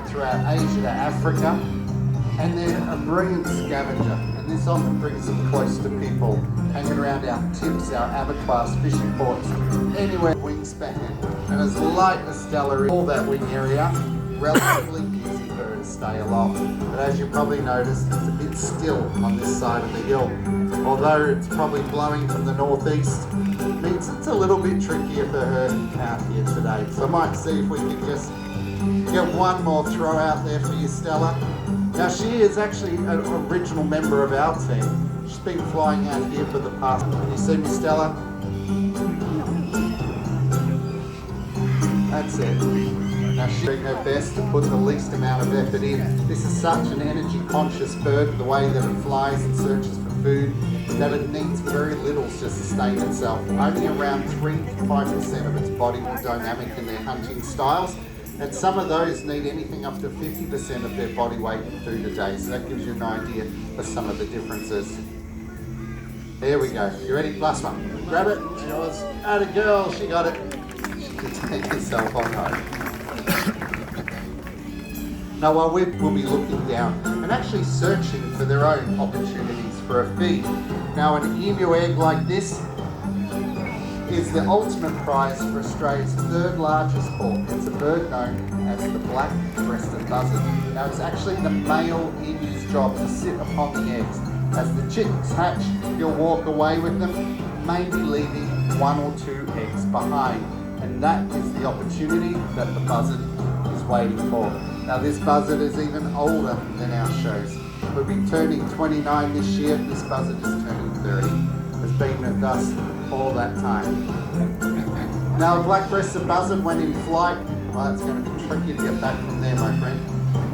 throughout Asia to Africa, and they're a brilliant scavenger, and this often brings them close to people, hanging around our tips, our abattoirs, fishing ports, anywhere wingspan. And as light as Stella is, all that wing area, relatively easy for her to stay aloft. But as you probably noticed, it's a bit still on this side of the hill. Although it's probably blowing from the northeast, means it's a little bit trickier for her out here today. So I might see if we can just get one more throw out there for you, Stella. Now she is actually an original member of our team. She's been flying out here for the past. Can you see me, Stella? That's it. Now she's doing her best to put the least amount of effort in. This is such an energy conscious bird, the way that it flies and searches for food, that it needs very little to sustain itself. Only around 3 to 5% of its body is dynamic in their hunting styles. And some of those need anything up to 50% of their body weight in food a day. So that gives you an idea of some of the differences. There we go. You ready? Last one. Grab it. It's yours. Atta girl. She got it. She can take herself on home. Now while we'll be looking down and actually searching for their own opportunities for a feed. Now an emu egg like this is the ultimate prize for Australia's third largest hawk. It's a bird known as the black-breasted buzzard. Now it's actually the male emu's job to sit upon the eggs. As the chicks hatch, he'll walk away with them, maybe leaving 1 or 2 eggs behind. And that is the opportunity that the buzzard is waiting for. Now this buzzard is even older than our shows. We'll be turning 29 this year. This buzzard is turning 30. Has been with us all that time. Now a black-breasted buzzard when in flight, well, it's going to be tricky to get back from there, my friend,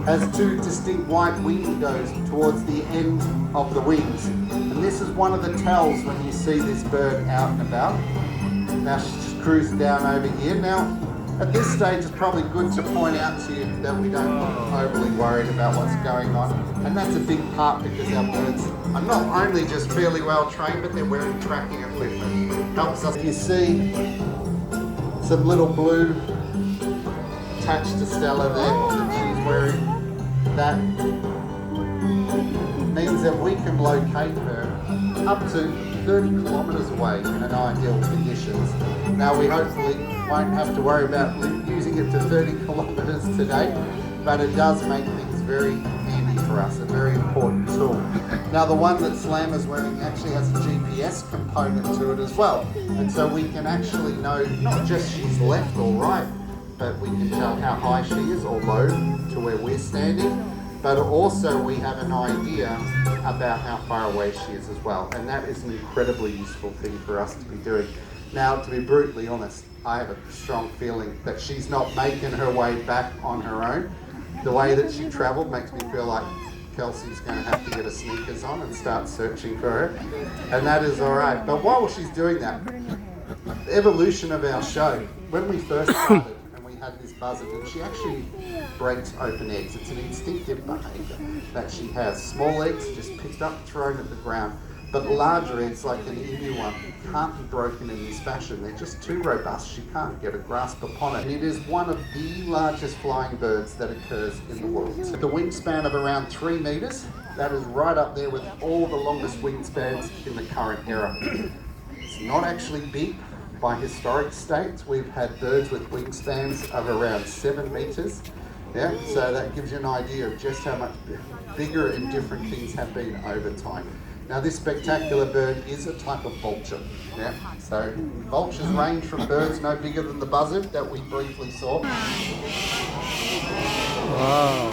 has 2 distinct white wing windows towards the end of the wings. And this is one of the tells when you see this bird out and about. Now she's just cruising down over here. Now at this stage it's probably good to point out to you that we don't look overly worried about what's going on. And that's a big part because our birds are not only just fairly well trained, but they're wearing tracking equipment. Helps us. You see some little blue attached to Stella there that she's wearing. That means that we can locate her up to 30 kilometres away in an ideal conditions. Now we hopefully won't have to worry about using it to 30 kilometres today, but it does make things very handy for us, a very important tool. Now the one that Slammer's wearing actually has a GPS component to it as well, and so we can actually know not just she's left or right, but we can tell how high she is or low to where we're standing, but also we have an idea about how far away she is as well, and that is an incredibly useful thing for us to be doing. Now, to be brutally honest, I have a strong feeling that she's not making her way back on her own. The way that she travelled makes me feel like Kelsey's going to have to get her sneakers on and start searching for her, and that is all right. But while she's doing that, the evolution of our show, when we first started and we had this buzzard, and she actually breaks open eggs. It's an instinctive behaviour that she has. Small eggs just picked up, thrown at the ground. But larger eggs, like an emu one, can't be broken in this fashion. They're just too robust. She can't get a grasp upon it. And it is one of the largest flying birds that occurs in the world. With a wingspan of around 3 metres, that is right up there with all the longest wingspans in the current era. It's not actually big by historic states. We've had birds with wingspans of around 7 metres. Yeah, so that gives you an idea of just how much bigger and different things have been over time. Now this spectacular bird is a type of vulture. Yeah, so vultures range from birds no bigger than the buzzard that we briefly saw. Wow.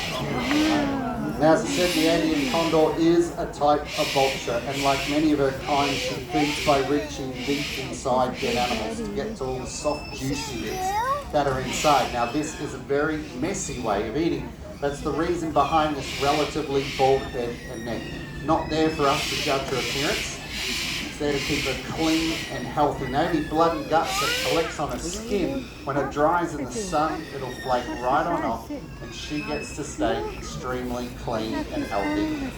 Now as I said, the Andean condor is a type of vulture, and like many of her kind, she feeds by reaching deep inside dead animals to get to all the soft juicy bits that are inside. Now this is a very messy way of eating. That's the reason behind this relatively bald head and neck. Not there for us to judge her appearance. It's there to keep her clean and healthy. Now any blood and guts that collects on her skin, when it dries in the sun, it'll flake right on off, and she gets to stay extremely clean and healthy.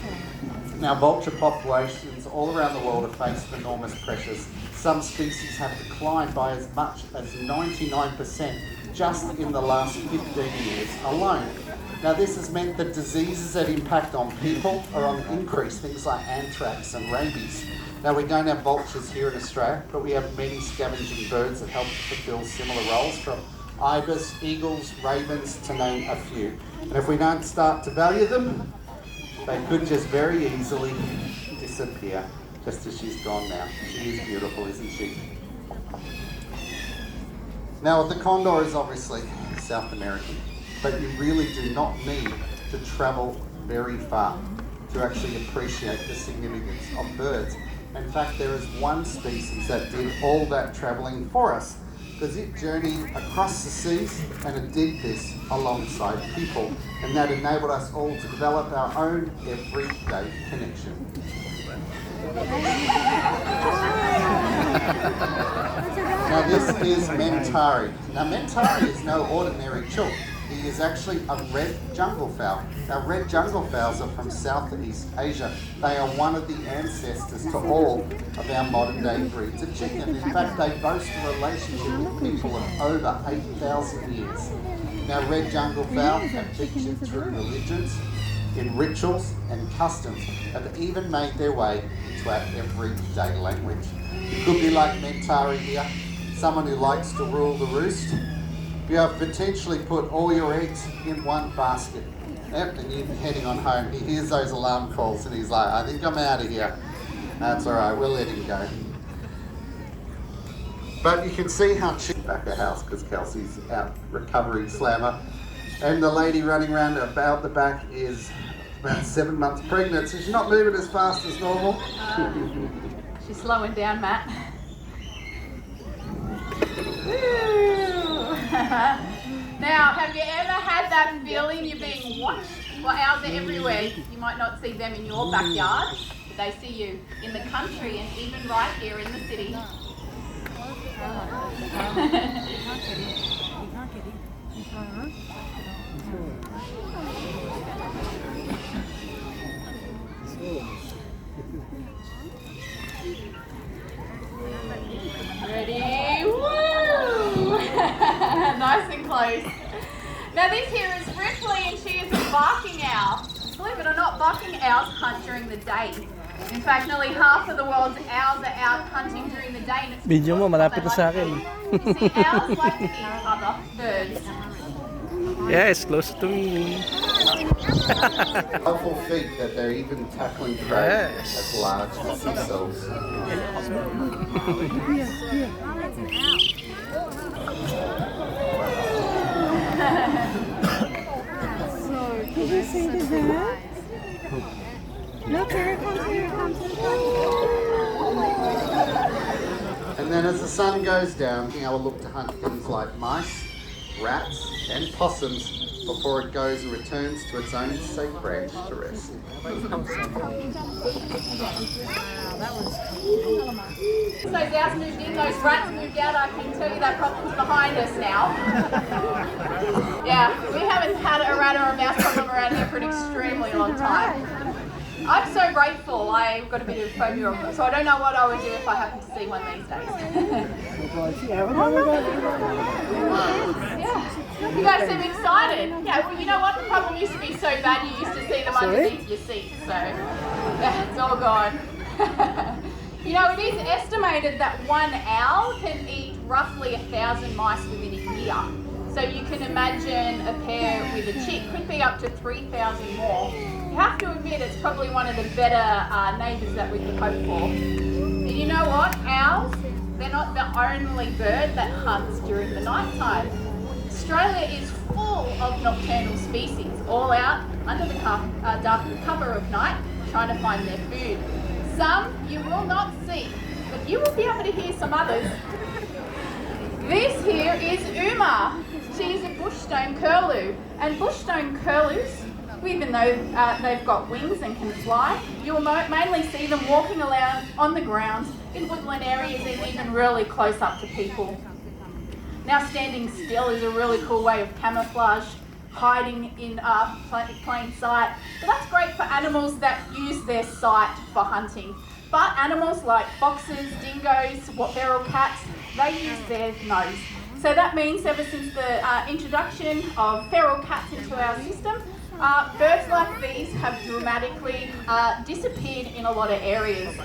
Now vulture populations all around the world have faced enormous pressures. Some species have declined by as much as 99% just in the last 15 years alone. Now this has meant that diseases that impact on people are on the increase, things like anthrax and rabies. Now we don't have vultures here in Australia, but we have many scavenging birds that help to fulfil similar roles, from ibis, eagles, ravens, to name a few. And if we don't start to value them, they could just very easily disappear, just as she's gone now. She is beautiful, isn't she? Now the condor is obviously South American, but you really do not need to travel very far to actually appreciate the significance of birds. In fact, there is one species that did all that travelling for us, because it journeyed across the seas and it did this alongside people, and that enabled us all to develop our own everyday connection. Now this is Mentari. Now Mentari is no ordinary chook. He is actually a red jungle fowl. Now red jungle fowls are from Southeast Asia. They are one of the ancestors to all of our modern day breeds of chicken. In fact, they boast a relationship with people of over 8,000 years. Now red jungle fowl have featured through religions, in rituals and customs, have even made their way into our everyday language. It could be like Mentari here, someone who likes to rule the roost. You have potentially put all your eggs in one basket. Yep, and you're heading on home. He hears those alarm calls and he's like, I think I'm out of here. That's all right, we'll let him go. But you can see how she's back at house because Kelsey's out recovering slammer. And the lady running around about the back is about 7 months pregnant, so she's not moving as fast as normal. She's slowing down, Matt. Now, have you ever had that feeling you're being watched? Well, owls are everywhere. You might not see them in your backyard, but they see you in the country and even right here in the city. Ready? Woo! Nice and close. Now this here is Ripley and she is a barking owl. Believe it or not, barking owls hunt during the day. In fact, nearly half of the world's owls are out hunting during the day. And it's Video mo, malapit na sa akin. You see, owls like to eat other birds. Yeah, it's close to me. Powerful feet that they're even tackling prey Yes. as large as themselves. Did you see the bird? Look, here it comes, here it comes, here it comes. And then as the sun goes down, the owl will look to hunt things like mice, rats and possums before it goes and returns to its own safe branch to rest. Those owls moved in, those rats moved out. I can tell you that problem's behind us now. Yeah, we haven't had a rat or a mouse problem around here for an extremely long time. I'm so grateful. I've got a bit of phobia of them, so I don't know what I would do if I happened to see one these days. Yeah. You guys seem excited. Yeah, well, you know what? The problem used to be so bad you used to see them underneath your seats, so yeah, it's all gone. You know, it is estimated that one owl can eat roughly 1,000 mice within a year. So you can imagine a pair with a chick could be up to 3,000 more. You have to admit it's probably one of the better neighbours that we could hope for. And you know what? Owls, they're not the only bird that hunts during the night time. Australia is full of nocturnal species, all out under the dark cover of night, trying to find their food. Some you will not see, but you will be able to hear some others. This here is Uma. She is a bushstone curlew, and bushstone curlews, even though they've got wings and can fly, you'll mainly see them walking around on the ground in woodland areas and even really close up to people. Now standing still is a really cool way of camouflage, hiding in plain sight. But that's great for animals that use their sight for hunting. But animals like foxes, dingoes, feral cats, they use their nose. So that means ever since the introduction of feral cats into our system, birds like these have dramatically disappeared in a lot of areas.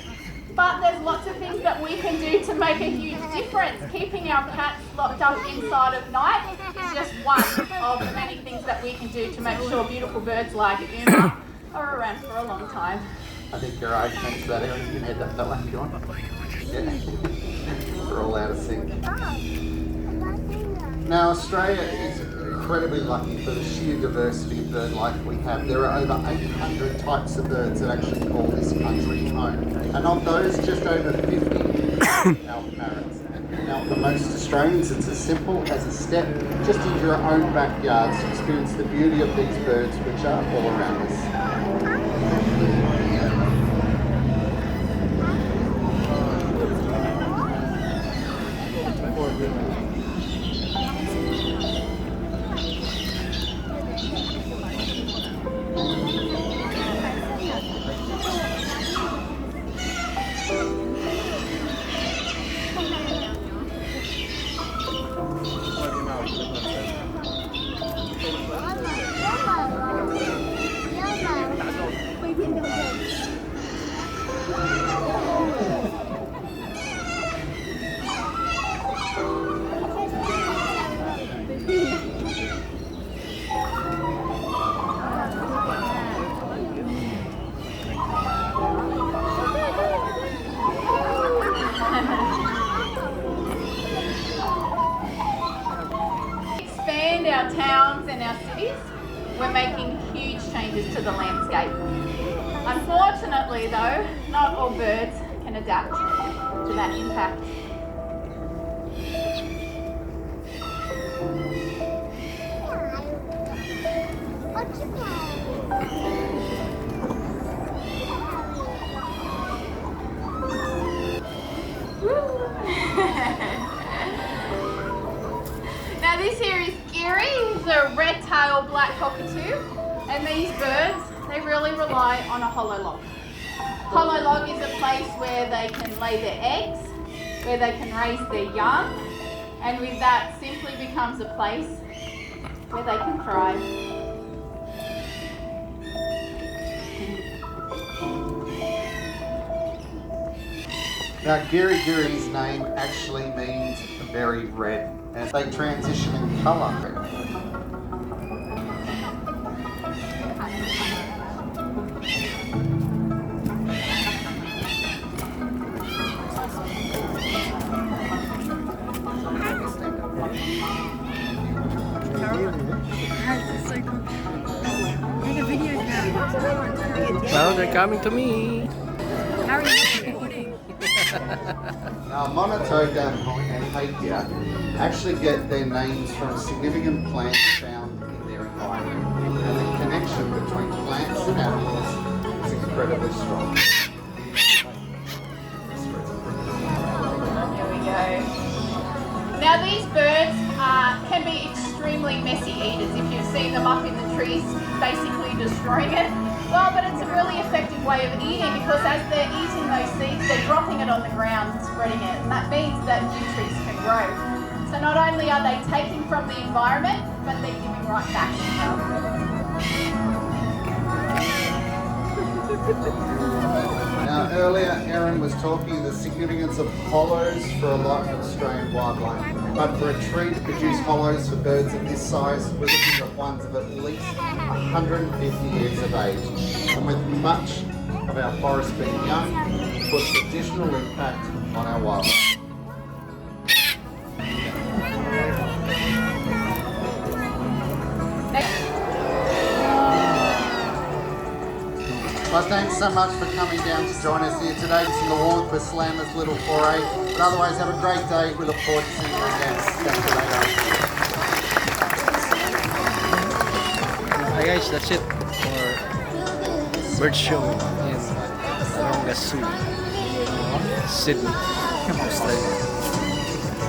But there's lots of things that we can do to make a huge difference. Keeping our cats locked up inside at night is just one of the many things that we can do to make sure beautiful birds like Uma are around for a long time. I think you're right. Thanks for that, Erin. You can head that way if you want. Yeah. We're all out of sync. Now, Australia is incredibly lucky for the sheer diversity of bird life we have. There are over 800 types of birds that actually call this country home. And of those, just over 50 are our parrots. Now, for most Australians, it's as simple as a step just into your own backyard to experience the beauty of these birds which are all around us. Our towns and our cities, we're making huge changes to the landscape. Unfortunately though, not all birds can adapt to that impact. Now this here is Geary, he's a red-tailed black cockatoo, and these birds, they really rely on a hollow log. Hollow log is a place where they can lay their eggs, where they can raise their young, and with that simply becomes a place where they can thrive. Now, Geary's name actually means very red, as they transition in colour. Take a video now. Well, they're coming to me. How are you recording? Now, Monotoga and Hakia actually get their names from significant plants found in their environment, and the connection between plants and animals is incredibly strong. Here we go. Now these birds can be extremely messy eaters. If you've seen them up in the trees, basically destroying it. Well, but it's a really effective way of eating, because as they're eating those seeds, they're dropping it on the ground and spreading it, and that means that new trees can grow. So not only are they taking from the environment, but they're giving right back as well. Now, earlier Erin was talking the significance of hollows for a lot of Australian wildlife, but for a tree to produce hollows for birds of this size, we're looking at ones of at least 150 years of age. And with much of our forest being young, it puts additional impact on our wildlife. Well, thanks so much for coming down to join us here today. It's in the warmth with Slammer's little foray. But otherwise, have a great day. We look forward to seeing you again. Catch you later. Hi guys, that's it for bird show in Taronga Zoo, Sydney, Australia.